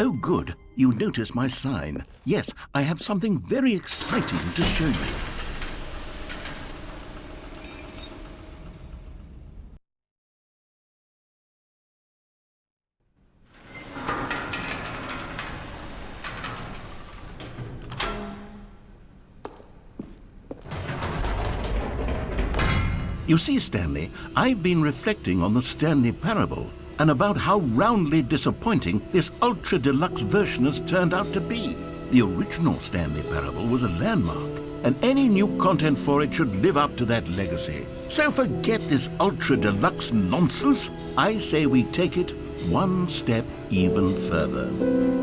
Oh, good. You noticed my sign. Yes, I have something very exciting to show you. You see, Stanley, I've been reflecting on the Stanley Parable and about how roundly disappointing this ultra-deluxe version has turned out to be. The original Stanley Parable was a landmark, and any new content for it should live up to that legacy. So forget this ultra-deluxe nonsense. I say we take it one step even further.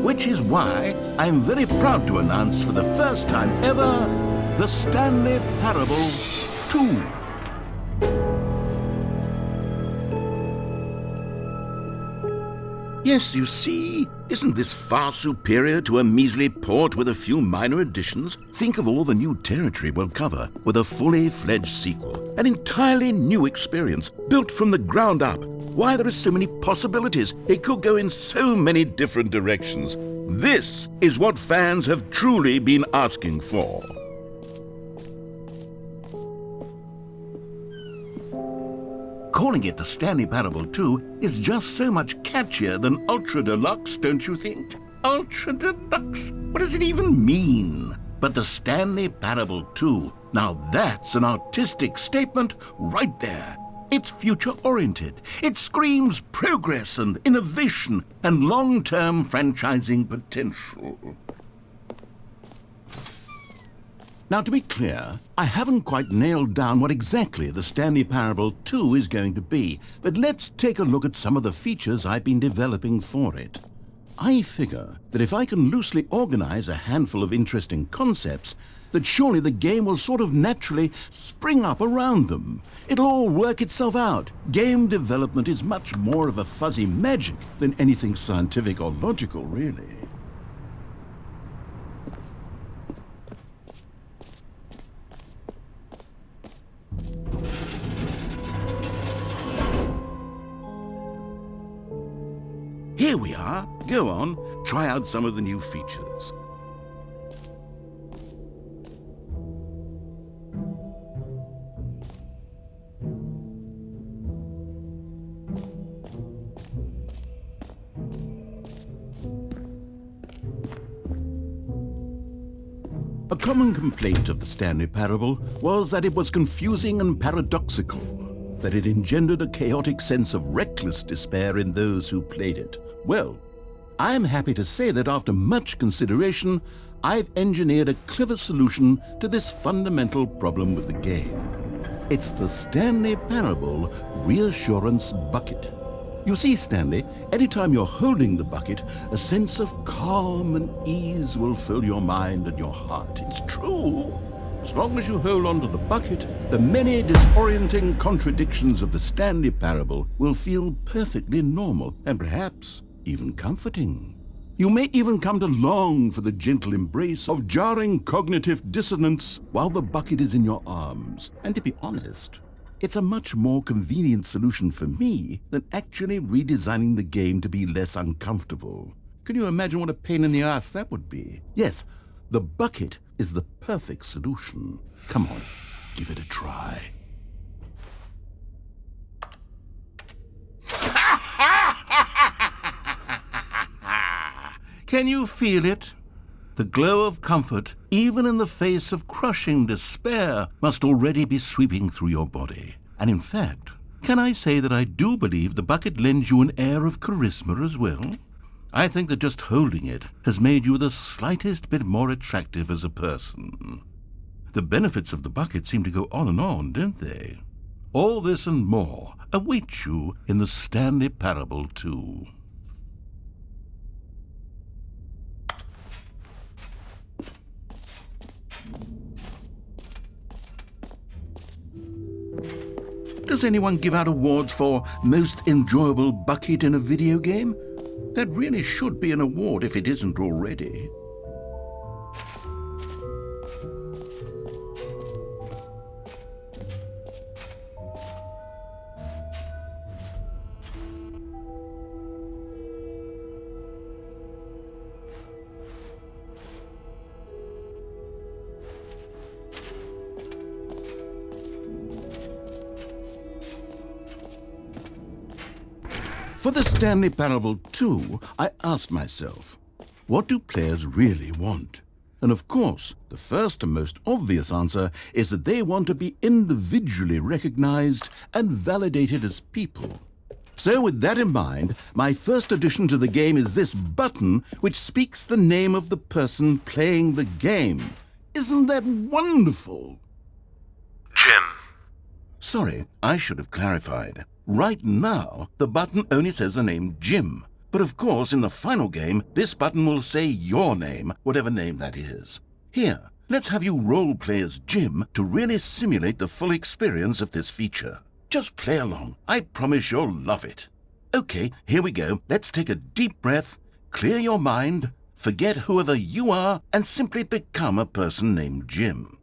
Which is why I'm very proud to announce for the first time ever, the Stanley Parable 2. Yes, you see, isn't this far superior to a measly port with a few minor additions? Think of all the new territory we'll cover with a fully fledged sequel. An entirely new experience, built from the ground up. Why, there are so many possibilities. It could go in so many different directions. This is what fans have truly been asking for. Calling it the Stanley Parable 2 is just so much catchier than Ultra Deluxe, don't you think? Ultra Deluxe? What does it even mean? But the Stanley Parable 2, now that's an artistic statement right there. It's future-oriented. It screams progress and innovation and long-term franchising potential. Now, to be clear, I haven't quite nailed down what exactly the Stanley Parable 2 is going to be, but let's take a look at some of the features I've been developing for it. I figure that if I can loosely organize a handful of interesting concepts, that surely the game will sort of naturally spring up around them. It'll all work itself out. Game development is much more of a fuzzy magic than anything scientific or logical, really. Here we are. Go on, try out some of the new features. A common complaint of the Stanley Parable was that it was confusing and paradoxical, that it engendered a chaotic sense of reckless despair in those who played it. Well, I'm happy to say that after much consideration, I've engineered a clever solution to this fundamental problem with the game. It's the Stanley Parable Reassurance Bucket. You see, Stanley, anytime you're holding the bucket, a sense of calm and ease will fill your mind and your heart. It's true. As long as you hold on to the bucket, the many disorienting contradictions of the Stanley Parable will feel perfectly normal and perhaps even comforting. You may even come to long for the gentle embrace of jarring cognitive dissonance while the bucket is in your arms. And to be honest, it's a much more convenient solution for me than actually redesigning the game to be less uncomfortable. Can you imagine what a pain in the ass that would be? Yes, the bucket is the perfect solution. Come on, give it a try. Can you feel it? The glow of comfort, even in the face of crushing despair, must already be sweeping through your body. And in fact, can I say that I do believe the bucket lends you an air of charisma as well? I think that just holding it has made you the slightest bit more attractive as a person. The benefits of the bucket seem to go on, don't they? All this and more await you in the Stanley Parable 2. Does anyone give out awards for most enjoyable bucket in a video game? That really should be an award if it isn't already. For the Stanley Parable 2, I asked myself, what do players really want? And of course, the first and most obvious answer is that they want to be individually recognized and validated as people. So with that in mind, my first addition to the game is this button which speaks the name of the person playing the game. Isn't that wonderful? Jim. Sorry, I should have clarified. Right now, the button only says the name Jim. But of course, in the final game, this button will say your name, whatever name that is. Here, let's have you role-play as Jim to really simulate the full experience of this feature. Just play along. I promise you'll love it. Okay, here we go. Let's take a deep breath, clear your mind, forget whoever you are, and simply become a person named Jim.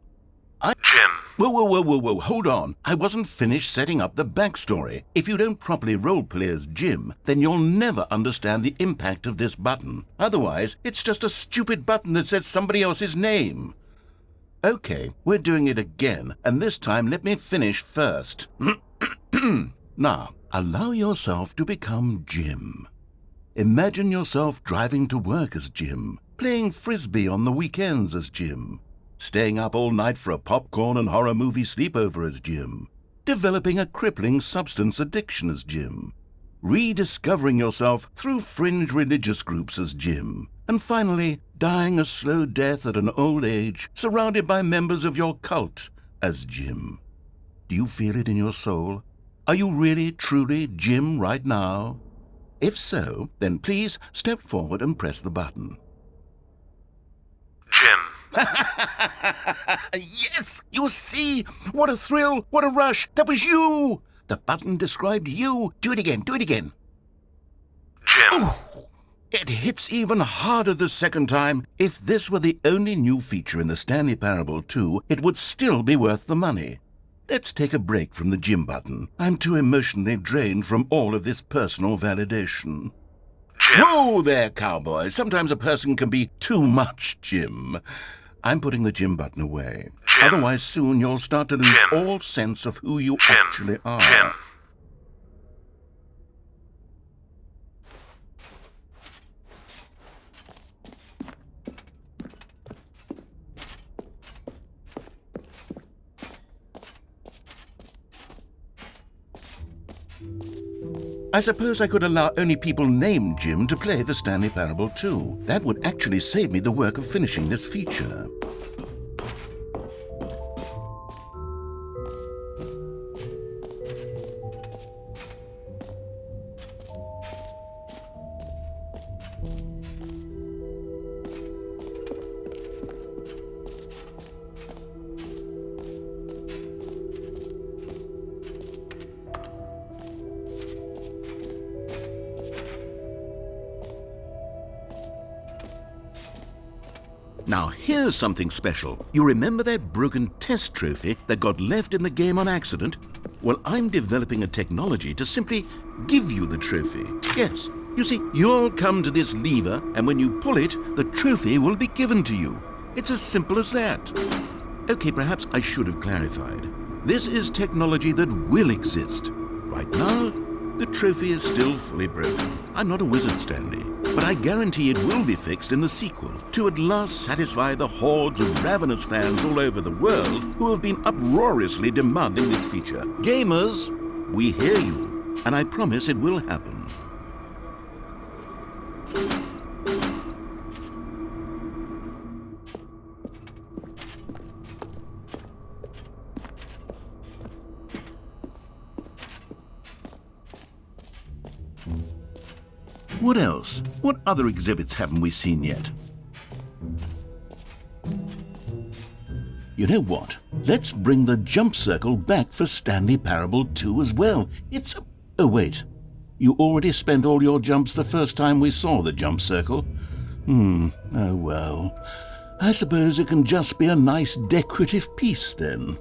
Jim. Whoa, hold on. I wasn't finished setting up the backstory. If you don't properly roleplay as Jim, then you'll never understand the impact of this button. Otherwise, it's just a stupid button that says somebody else's name. Okay, we're doing it again, and this time let me finish first. Now, allow yourself to become Jim. Imagine yourself driving to work as Jim, playing frisbee on the weekends as Jim, staying up all night for a popcorn and horror movie sleepover as Jim, developing a crippling substance addiction as Jim, rediscovering yourself through fringe religious groups as Jim, and finally dying a slow death at an old age surrounded by members of your cult as Jim. Do you feel it in your soul? Are you really, truly Jim right now? If so, then please step forward and press the button. Jim. Yes! You see? What a thrill! What a rush! That was you! The button described you. Do it again. Jim. Ooh, it hits even harder the second time. If this were the only new feature in the Stanley Parable 2, it would still be worth the money. Let's take a break from the Jim button. I'm too emotionally drained from all of this personal validation. Jim. Whoa there, cowboy. Sometimes a person can be too much Jim. I'm putting the Jim button away. Jim. Otherwise, soon you'll start to lose Jim. all sense of who you Jim. actually are. Jim. I suppose I could allow only people named Jim to play the Stanley Parable 2. That would actually save me the work of finishing this feature. Now here's something special. You remember that broken test trophy that got left in the game on accident? Well, I'm developing a technology to simply give you the trophy. Yes, you see, you'll come to this lever, and when you pull it, the trophy will be given to you. It's as simple as that. Okay, perhaps I should have clarified. This is technology that will exist. Right now, the trophy is still fully broken. I'm not a wizard, Stanley, but I guarantee it will be fixed in the sequel to at last satisfy the hordes of ravenous fans all over the world who have been uproariously demanding this feature. Gamers, we hear you, and I promise it will happen. What else? What other exhibits haven't we seen yet? You know what? Let's bring the jump circle back for Stanley Parable 2 as well. It's a... Oh, wait. You already spent all your jumps the first time we saw the jump circle? Oh well. I suppose it can just be a nice decorative piece then.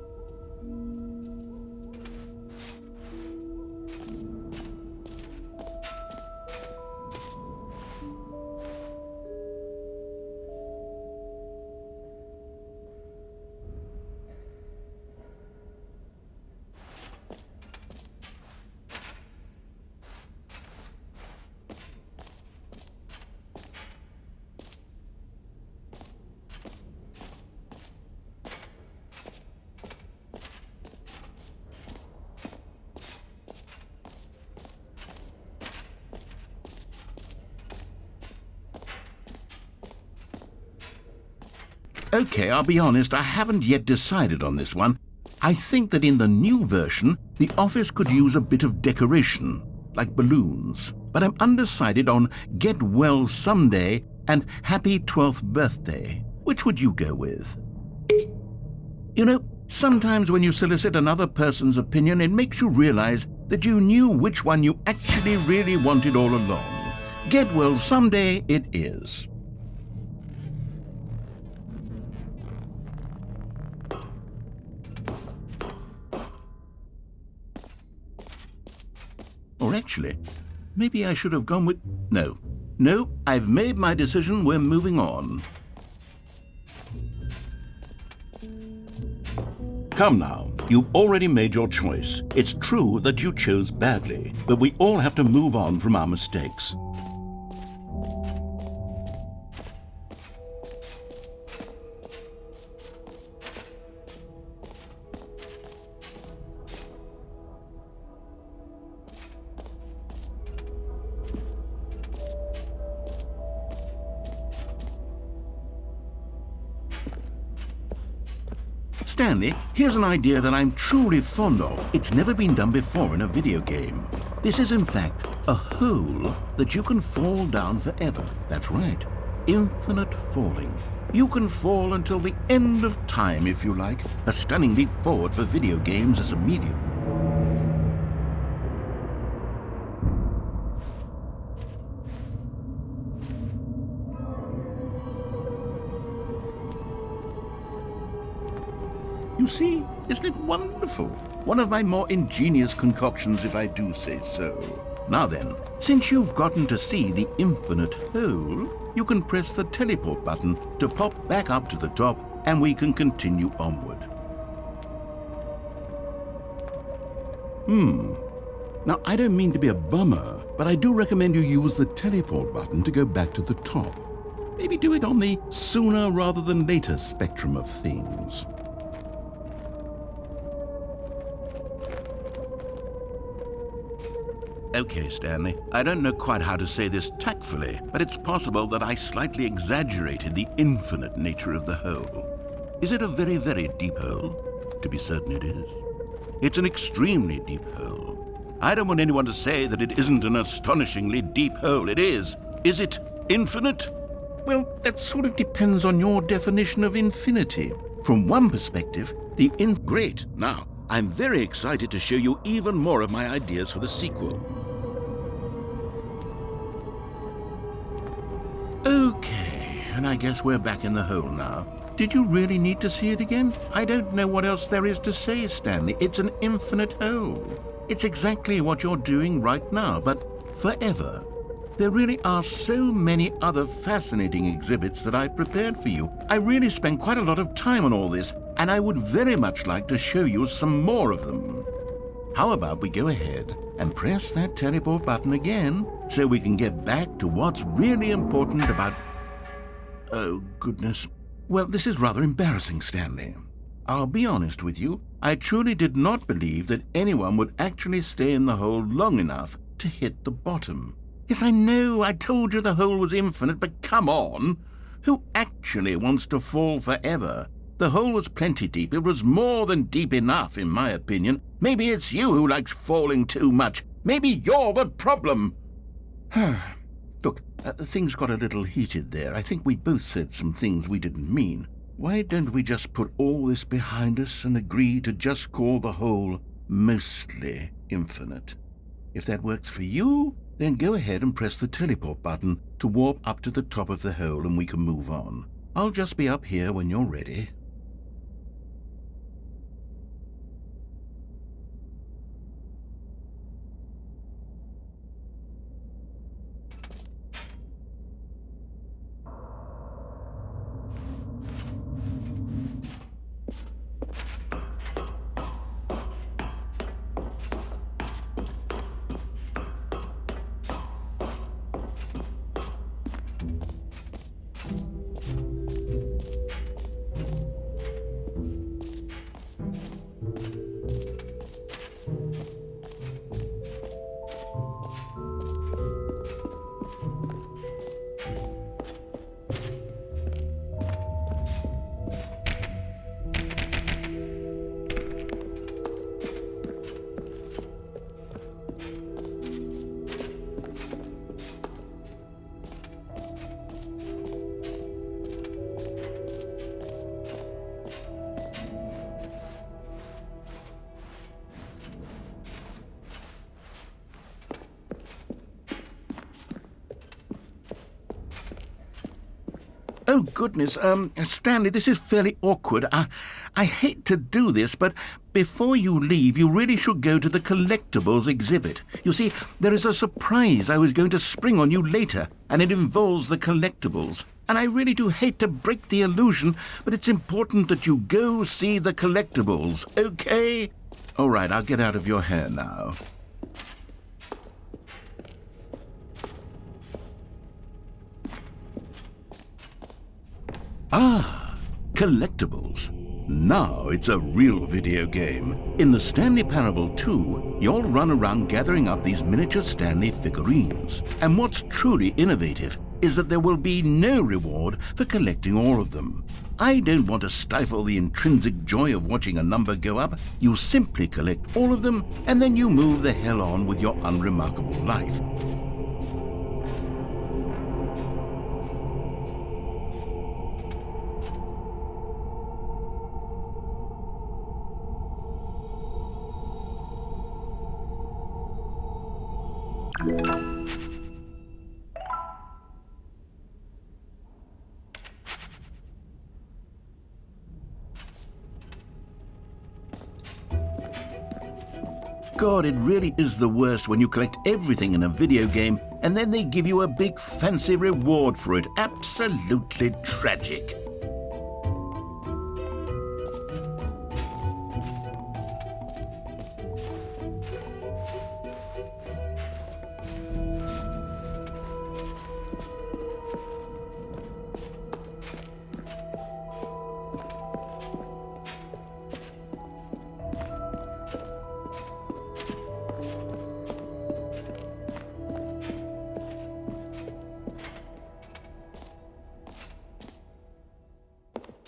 Okay, I'll be honest, I haven't yet decided on this one. I think that in the new version, the office could use a bit of decoration, like balloons. But I'm undecided on Get Well Someday and Happy 12th Birthday. Which would you go with? You know, sometimes when you solicit another person's opinion, it makes you realize that you knew which one you actually really wanted all along. Get Well Someday it is. Or actually, maybe I should have gone with... No, I've made my decision, we're moving on. Come now, you've already made your choice. It's true that you chose badly, but we all have to move on from our mistakes. Stanley, here's an idea that I'm truly fond of. It's never been done before in a video game. This is in fact a hole that you can fall down forever. That's right, infinite falling. You can fall until the end of time if you like. A stunning leap forward for video games as a medium. You see, isn't it wonderful? One of my more ingenious concoctions, if I do say so. Now then, since you've gotten to see the infinite hole, you can press the teleport button to pop back up to the top, and we can continue onward. Now, I don't mean to be a bummer, but I do recommend you use the teleport button to go back to the top. Maybe do it on the sooner rather than later spectrum of things. Okay, Stanley, I don't know quite how to say this tactfully, but it's possible that I slightly exaggerated the infinite nature of the hole. Is it a very, very deep hole? To be certain it is. It's an extremely deep hole. I don't want anyone to say that it isn't an astonishingly deep hole. It is. Is it infinite? Well, that sort of depends on your definition of infinity. From one perspective, Great! Now, I'm very excited to show you even more of my ideas for the sequel. Okay, and I guess we're back in the hole now. Did you really need to see it again? I don't know what else there is to say, Stanley. It's an infinite hole. It's exactly what you're doing right now, but forever. There really are so many other fascinating exhibits that I've prepared for you. I really spent quite a lot of time on all this, and I would very much like to show you some more of them. How about we go ahead and press that teleport button again so we can get back to what's really important about... Oh, goodness. Well, this is rather embarrassing, Stanley. I'll be honest with you. I truly did not believe that anyone would actually stay in the hole long enough to hit the bottom. Yes, I know, I told you the hole was infinite, but come on. Who actually wants to fall forever? The hole was plenty deep. It was more than deep enough, in my opinion. Maybe it's you who likes falling too much. Maybe you're the problem. Look, things got a little heated there. I think we both said some things we didn't mean. Why don't we just put all this behind us and agree to just call the hole mostly infinite? If that works for you, then go ahead and press the teleport button to warp up to the top of the hole and we can move on. I'll just be up here when you're ready. Oh, goodness. Stanley, this is fairly awkward. I hate to do this, but before you leave, you really should go to the collectibles exhibit. You see, there is a surprise I was going to spring on you later, and it involves the collectibles. And I really do hate to break the illusion, but it's important that you go see the collectibles, okay? All right, I'll get out of your hair now. Ah, collectibles. Now it's a real video game. In the Stanley Parable 2, you'll run around gathering up these miniature Stanley figurines. And what's truly innovative is that there will be no reward for collecting all of them. I don't want to stifle the intrinsic joy of watching a number go up. You simply collect all of them, and then you move the hell on with your unremarkable life. God, it really is the worst when you collect everything in a video game and then they give you a big fancy reward for it. Absolutely tragic.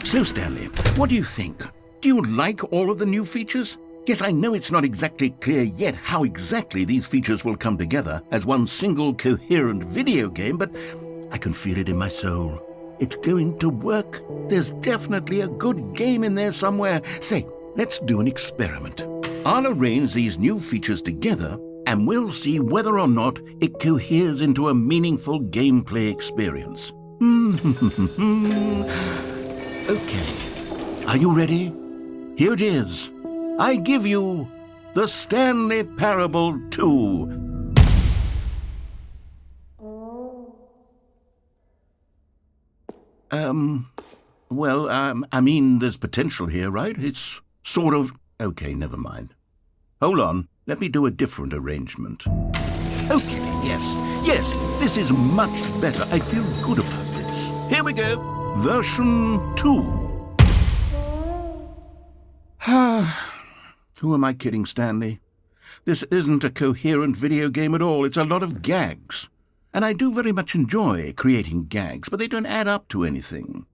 So, Stanley, what do you think? Do you like all of the new features? Yes, I know it's not exactly clear yet how exactly these features will come together as one single coherent video game, but I can feel it in my soul. It's going to work. There's definitely a good game in there somewhere. Say, let's do an experiment. I'll arrange these new features together, and we'll see whether or not it coheres into a meaningful gameplay experience. Okay, are you ready? Here it is. I give you the Stanley Parable 2. I mean, there's potential here, right? It's sort of... Okay, never mind. Hold on, let me do a different arrangement. Okay, yes, this is much better. I feel good about this. Here we go. Version 2. Who am I kidding, Stanley? This isn't a coherent video game at all. It's a lot of gags. And I do very much enjoy creating gags, but they don't add up to anything.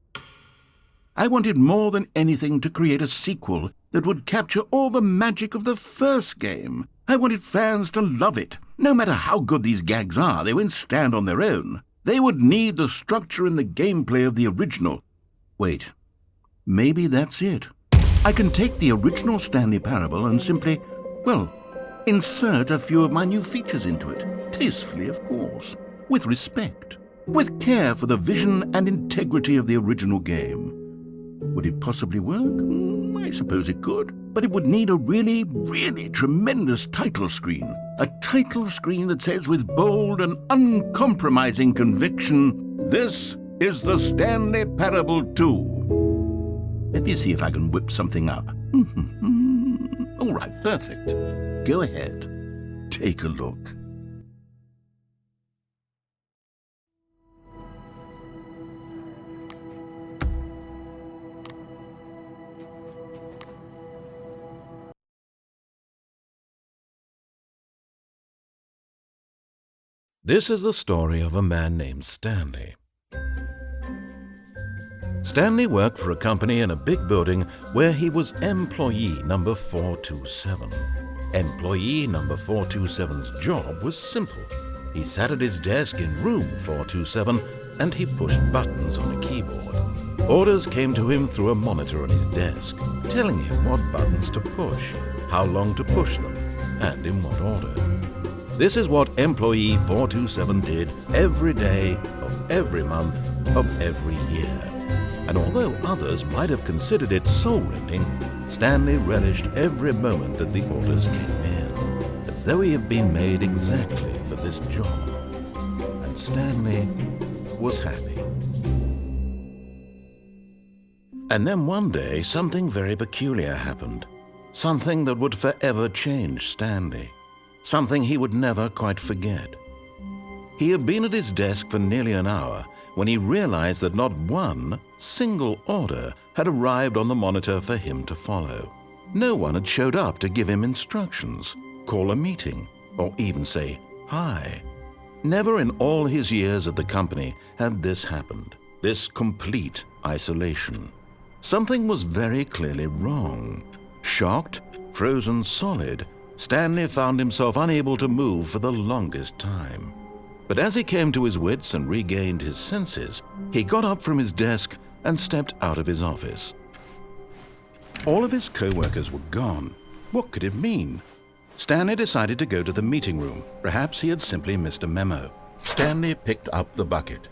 I wanted more than anything to create a sequel that would capture all the magic of the first game. I wanted fans to love it. No matter how good these gags are, they won't stand on their own. They would need the structure and the gameplay of the original. Wait, maybe that's it. I can take the original Stanley Parable and simply, well, insert a few of my new features into it. Tastefully, of course. With respect. With care for the vision and integrity of the original game. Would it possibly work? I suppose it could. But it would need a really, really tremendous title screen. A title screen that says with bold and uncompromising conviction, "This is the Stanley Parable 2." Let me see if I can whip something up. All right, perfect. Go ahead. Take a look. This is the story of a man named Stanley. Stanley worked for a company in a big building where he was employee number 427. Employee number 427's job was simple. He sat at his desk in room 427 and he pushed buttons on a keyboard. Orders came to him through a monitor on his desk, telling him what buttons to push, how long to push them, and in what order. This is what employee 427 did every day of every month of every year. And although others might have considered it soul-rending, Stanley relished every moment that the orders came in, as though he had been made exactly for this job. And Stanley was happy. And then one day, something very peculiar happened. Something that would forever change Stanley. Something he would never quite forget. He had been at his desk for nearly an hour when he realized that not one single order had arrived on the monitor for him to follow. No one had showed up to give him instructions, call a meeting, or even say hi. Never in all his years at the company had this happened, this complete isolation. Something was very clearly wrong. Shocked, frozen solid, Stanley found himself unable to move for the longest time. But as he came to his wits and regained his senses, he got up from his desk and stepped out of his office. All of his co-workers were gone. What could it mean? Stanley decided to go to the meeting room. Perhaps he had simply missed a memo. Stanley picked up the bucket.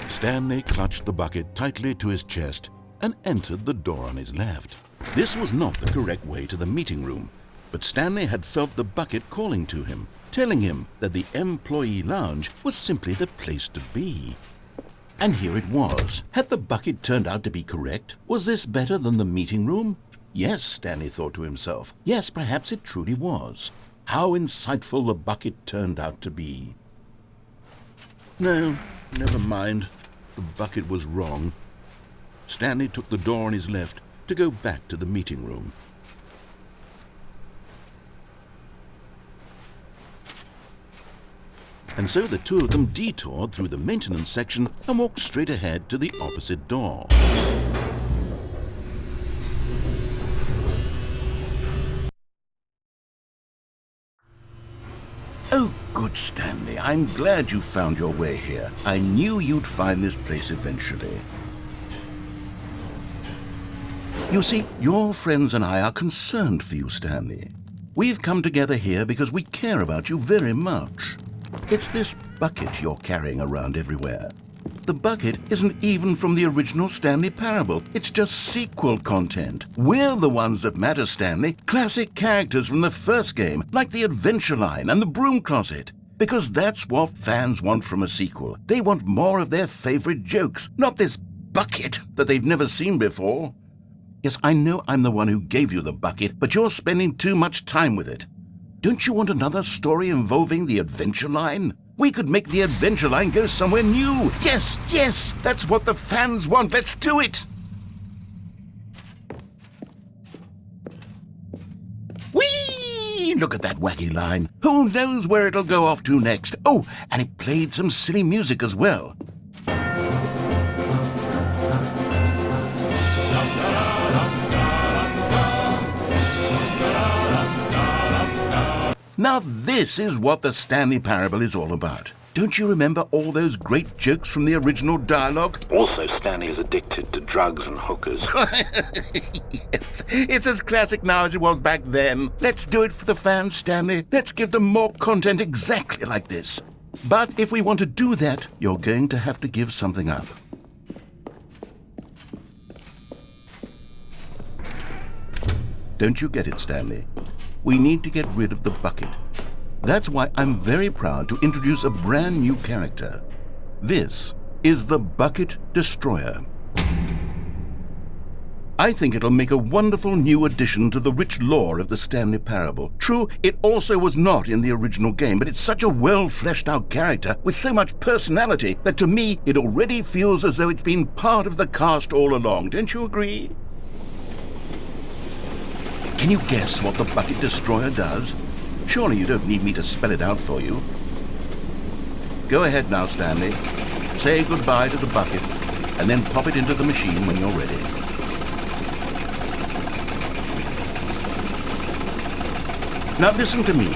Stanley clutched the bucket tightly to his chest and entered the door on his left. This was not the correct way to the meeting room, but Stanley had felt the bucket calling to him, telling him that the employee lounge was simply the place to be. And here it was. Had the bucket turned out to be correct? Was this better than the meeting room? Yes, Stanley thought to himself. Yes, perhaps it truly was. How insightful the bucket turned out to be. No, never mind. The bucket was wrong. Stanley took the door on his left to go back to the meeting room. And so the two of them detoured through the maintenance section and walked straight ahead to the opposite door. Oh, good, Stanley. I'm glad you found your way here. I knew you'd find this place eventually. You see, your friends and I are concerned for you, Stanley. We've come together here because we care about you very much. It's this bucket you're carrying around everywhere. The bucket isn't even from the original Stanley Parable. It's just sequel content. We're the ones that matter, Stanley. Classic characters from the first game, like the Adventure Line and the Broom Closet. Because that's what fans want from a sequel. They want more of their favorite jokes, not this bucket that they've never seen before. Yes, I know I'm the one who gave you the bucket, but you're spending too much time with it. Don't you want another story involving the Adventure Line? We could make the Adventure Line go somewhere new. Yes, yes, that's what the fans want. Let's do it. Whee! Look at that wacky line. Who knows where it'll go off to next? Oh, and it played some silly music as well. Now this is what the Stanley Parable is all about. Don't you remember all those great jokes from the original dialogue? Also, Stanley is addicted to drugs and hookers. Yes, it's as classic now as it was back then. Let's do it for the fans, Stanley. Let's give them more content exactly like this. But if we want to do that, you're going to have to give something up. Don't you get it, Stanley? We need to get rid of the bucket. That's why I'm very proud to introduce a brand new character. This is the Bucket Destroyer. I think it'll make a wonderful new addition to the rich lore of the Stanley Parable. True, it also was not in the original game, but it's such a well-fleshed-out character with so much personality that to me it already feels as though it's been part of the cast all along. Don't you agree? Can you guess what the Bucket Destroyer does? Surely you don't need me to spell it out for you. Go ahead now, Stanley. Say goodbye to the bucket, and then pop it into the machine when you're ready. Now listen to me.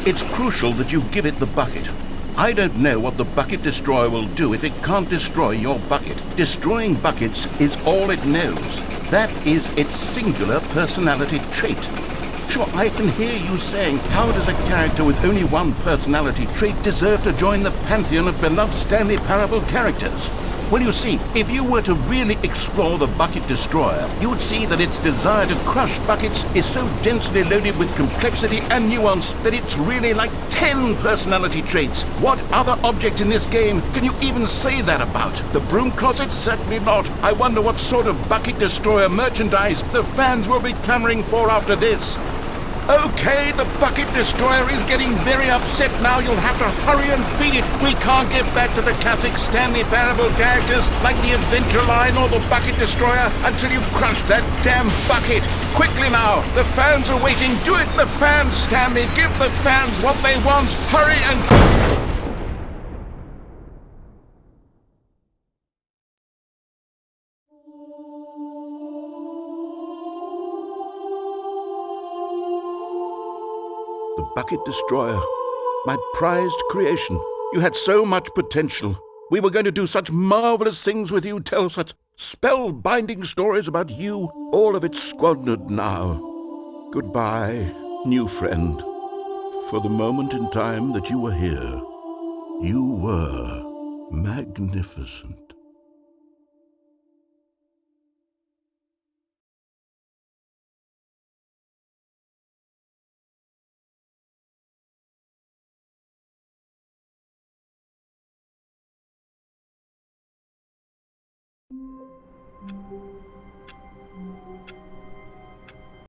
It's crucial that you give it the bucket. I don't know what the Bucket Destroyer will do if it can't destroy your bucket. Destroying buckets is all it knows. That is its singular personality trait. Sure, I can hear you saying, how does a character with only one personality trait deserve to join the pantheon of beloved Stanley Parable characters? Well, you see, if you were to really explore the Bucket Destroyer, you would see that its desire to crush buckets is so densely loaded with complexity and nuance that it's really like 10 personality traits. What other object in this game can you even say that about? The broom closet? Certainly not. I wonder what sort of Bucket Destroyer merchandise the fans will be clamoring for after this. Okay, the Bucket Destroyer is getting very upset now. You'll have to hurry and feed it. We can't get back to the classic Stanley Parable characters like the Adventure Line or the Bucket Destroyer until you crush that damn bucket. Quickly now, the fans are waiting. Do it, the fans, Stanley. Give the fans what they want. Hurry and... The Bucket Destroyer, my prized creation. You had so much potential. We were going to do such marvelous things with you, tell such spellbinding stories about you. All of it squandered now. Goodbye, new friend. For the moment in time that you were here, you were magnificent.